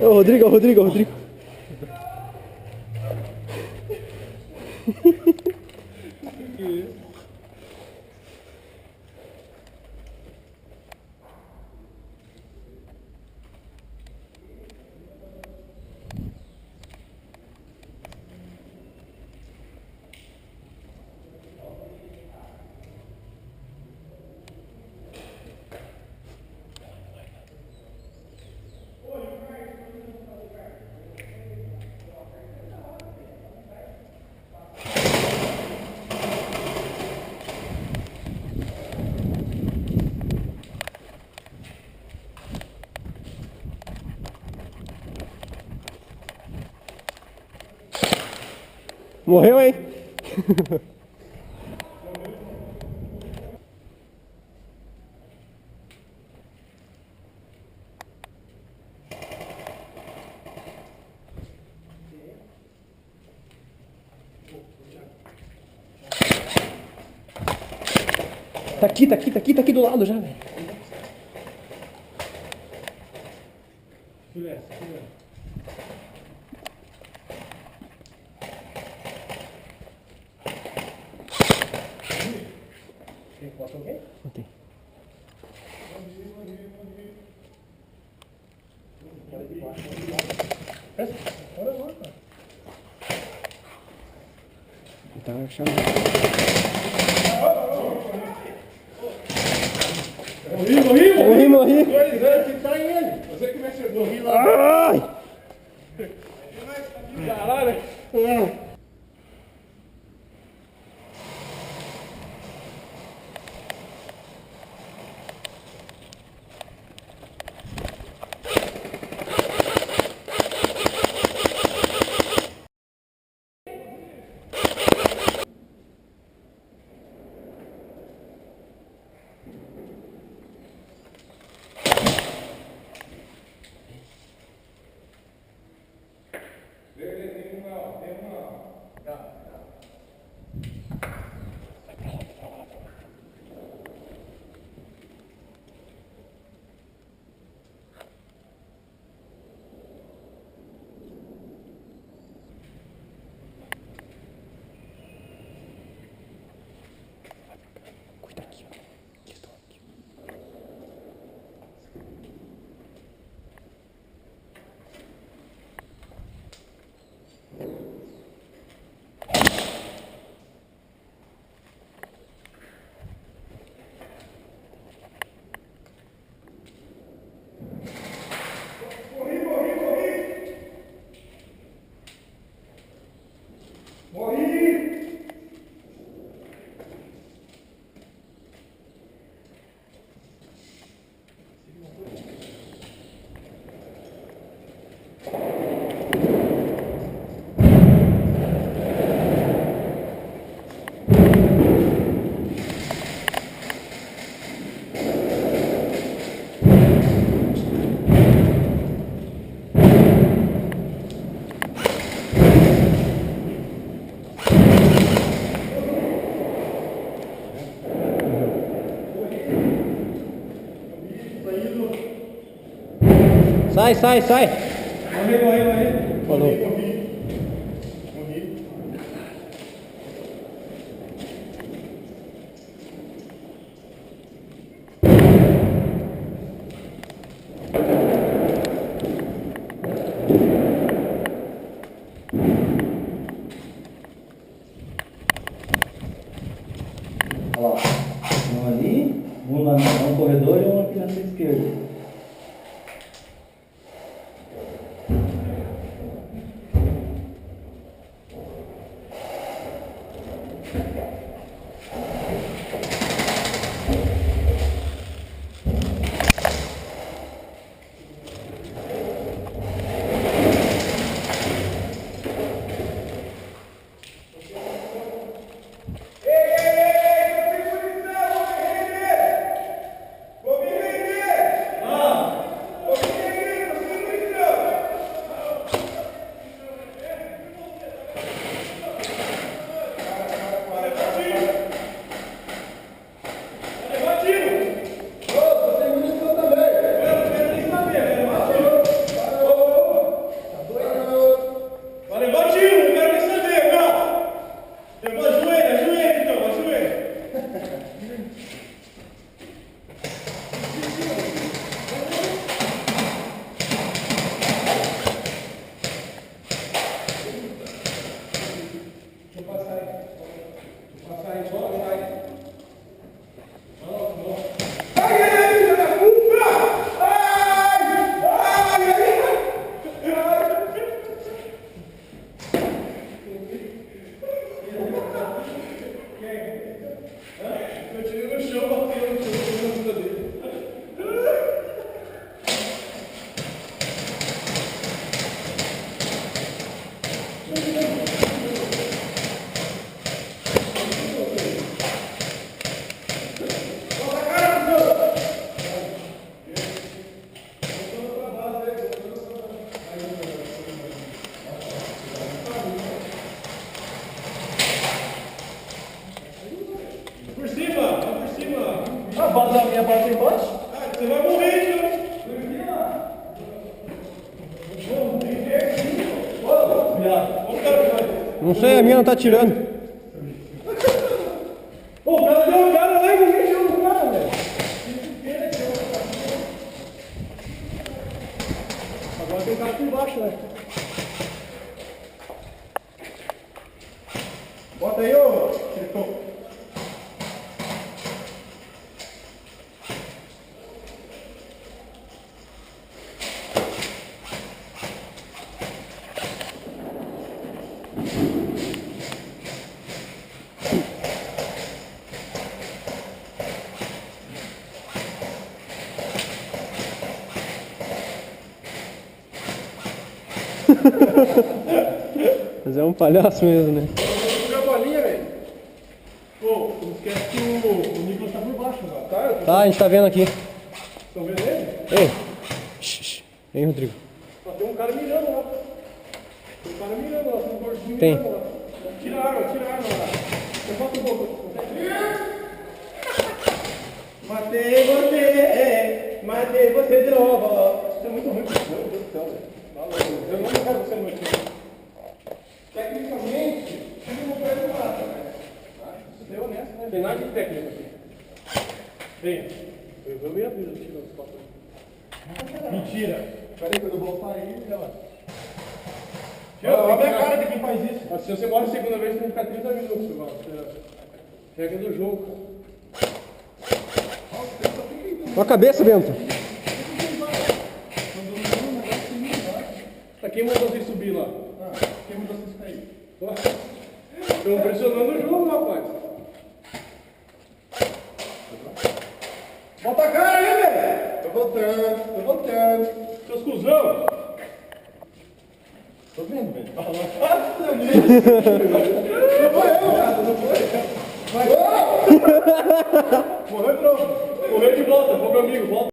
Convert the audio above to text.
Ô, Rodrigo, Rodrigo, Rodrigo. Morreu, hein? Tá aqui, tá aqui, tá aqui, tá aqui do lado já, velho. Botei. Tá achando. Morri. Você que me acertou. Ai! Caralho. Cuida aqui, ó. Aqui estou aqui. Sai. Morri. Falou. Olha lá, um ali, um lá no corredor e um aqui na sua esquerda. A base da minha parte embaixo? Você vai morrer, então. Não sei, a minha não tá tirando. Pô, o cara deu o cara lá e ninguém tirou o cara, velho. Agora tem um cara aqui embaixo, né? Bota aí, ô. Mas é um palhaço mesmo, né? Joga a bolinha, velho. Pô, não esquece que o Nicolas tá por baixo, cara. Tá? Tá, a gente tá vendo aqui. Estão vendo ele? Ei! Shh. Ei, Rodrigo. Ó, tem um cara mirando lá. Tem um cara mirando lá, tem um gordinho Tem. mirando lá. Tira a arma lá. Eu boto um pouco. Matei você de novo. Você é muito ruim, meu Deus do céu, velho. Eu não quero você muito. Tecnicamente, você não pode matar, né? Você é honesto, né? Tem nada de técnica aqui. Vem. Eu me aviso, tira os papéis. Mentira. Peraí, quando eu voltar aí, ela. Olha a minha cara de quem faz isso. Mas se você morre a segunda vez, você tem que ficar 30 minutos, mano. Regra do jogo. Olha a cabeça, Bento. Tá, quem mandou vocês subir lá? Quem mandou vocês cair? Estão pressionando o jogo, rapaz. Bota a cara aí, velho. Tô voltando. Seus cuzão. Tô vendo, velho. Não foi eu, cara. Não foi. Morreu de novo. Morreu de volta. Foi meu amigo. Volta.